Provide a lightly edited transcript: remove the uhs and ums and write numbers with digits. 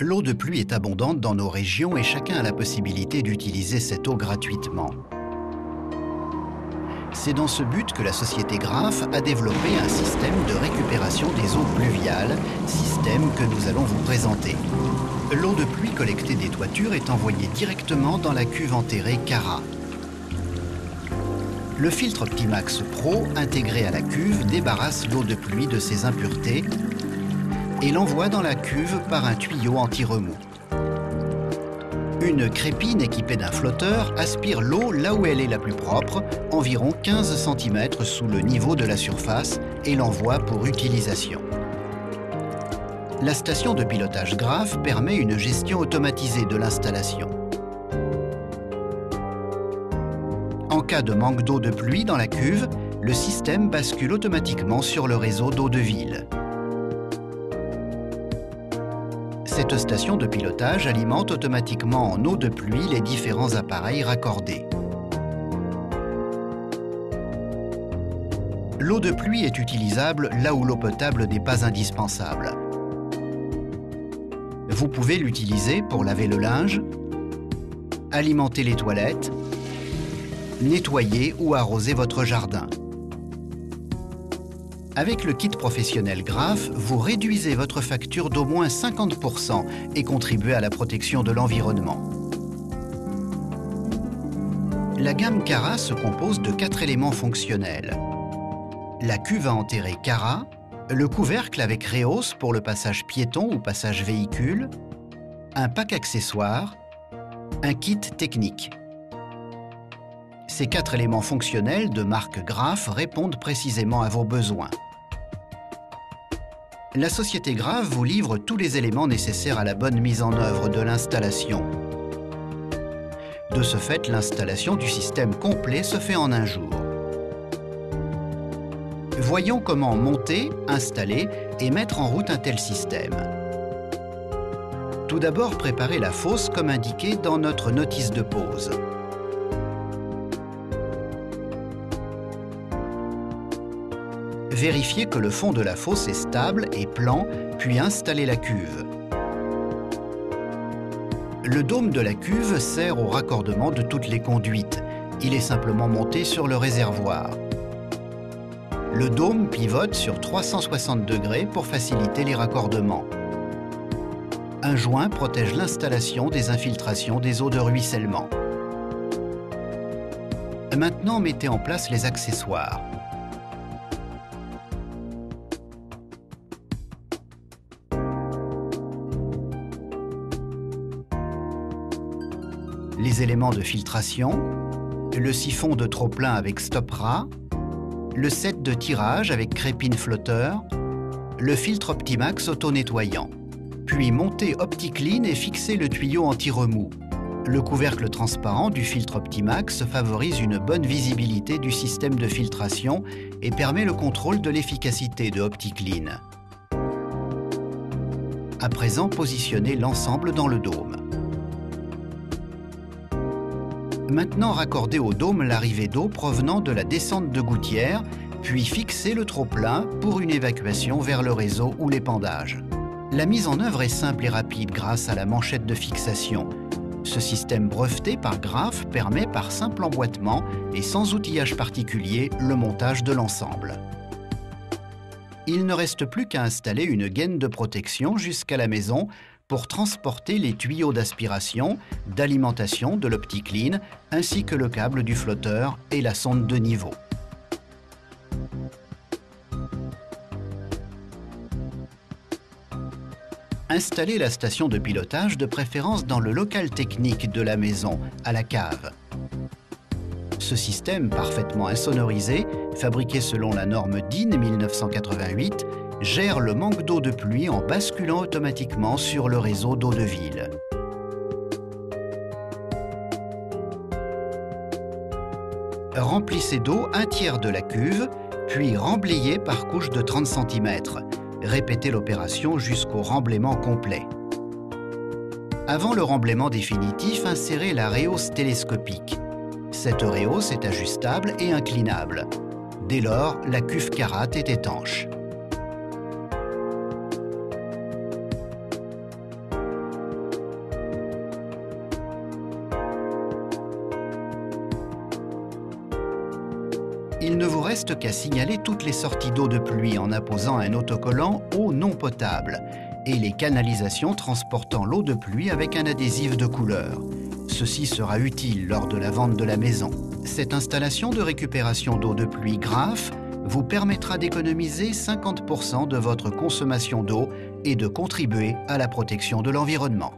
L'eau de pluie est abondante dans nos régions et chacun a la possibilité d'utiliser cette eau gratuitement. C'est dans ce but que la société Graff a développé un système de récupération des eaux pluviales, système que nous allons vous présenter. L'eau de pluie collectée des toitures est envoyée directement dans la cuve enterrée Cara. Le filtre Optimax Pro intégré à la cuve débarrasse l'eau de pluie de ses impuretés et l'envoie dans la cuve par un tuyau anti-remous. Une crépine équipée d'un flotteur aspire l'eau là où elle est la plus propre, environ 15 cm sous le niveau de la surface, et l'envoie pour utilisation. La station de pilotage Graff permet une gestion automatisée de l'installation. En cas de manque d'eau de pluie dans la cuve, le système bascule automatiquement sur le réseau d'eau de ville. Cette station de pilotage alimente automatiquement en eau de pluie les différents appareils raccordés. L'eau de pluie est utilisable là où l'eau potable n'est pas indispensable. Vous pouvez l'utiliser pour laver le linge, alimenter les toilettes, nettoyer ou arroser votre jardin. Avec le kit professionnel Graff, vous réduisez votre facture d'au moins 50% et contribuez à la protection de l'environnement. La gamme Cara se compose de 4 éléments fonctionnels. La cuve à enterrer Cara, le couvercle avec Reos pour le passage piéton ou passage véhicule, un pack accessoire, un kit technique. Ces 4 éléments fonctionnels de marque Graff répondent précisément à vos besoins. La société Graff vous livre tous les éléments nécessaires à la bonne mise en œuvre de l'installation. De ce fait, l'installation du système complet se fait en un jour. Voyons comment monter, installer et mettre en route un tel système. Tout d'abord, préparez la fosse comme indiqué dans notre notice de pose. Vérifiez que le fond de la fosse est stable et plan, puis installez la cuve. Le dôme de la cuve sert au raccordement de toutes les conduites. Il est simplement monté sur le réservoir. Le dôme pivote sur 360 degrés pour faciliter les raccordements. Un joint protège l'installation des infiltrations des eaux de ruissellement. Maintenant, mettez en place les accessoires. Les éléments de filtration, le siphon de trop-plein avec stop-ras, le set de tirage avec crépine flotteur, le filtre Optimax auto-nettoyant. Puis montez OptiClean et fixez le tuyau anti-remous. Le couvercle transparent du filtre Optimax favorise une bonne visibilité du système de filtration et permet le contrôle de l'efficacité de OptiClean. À présent, positionnez l'ensemble dans le dôme. Maintenant, raccordez au dôme l'arrivée d'eau provenant de la descente de gouttière, puis fixez le trop-plein pour une évacuation vers le réseau ou l'épandage. La mise en œuvre est simple et rapide grâce à la manchette de fixation. Ce système breveté par Graff permet par simple emboîtement et sans outillage particulier le montage de l'ensemble. Il ne reste plus qu'à installer une gaine de protection jusqu'à la maison pour transporter les tuyaux d'aspiration, d'alimentation de l'OptiClean, ainsi que le câble du flotteur et la sonde de niveau. Installez la station de pilotage de préférence dans le local technique de la maison, à la cave. Ce système parfaitement insonorisé, fabriqué selon la norme DIN 1988, gère le manque d'eau de pluie en basculant automatiquement sur le réseau d'eau de ville. Remplissez d'eau un tiers de la cuve, puis remblayez par couche de 30 cm. Répétez l'opération jusqu'au remblaiement complet. Avant le remblaiement définitif, insérez la Reos télescopique. Cette Reos est ajustable et inclinable. Dès lors, la cuve Cara est étanche. Il ne vous reste qu'à signaler toutes les sorties d'eau de pluie en apposant un autocollant « eau non potable » et les canalisations transportant l'eau de pluie avec un adhésif de couleur. Ceci sera utile lors de la vente de la maison. Cette installation de récupération d'eau de pluie Graff vous permettra d'économiser 50% de votre consommation d'eau et de contribuer à la protection de l'environnement.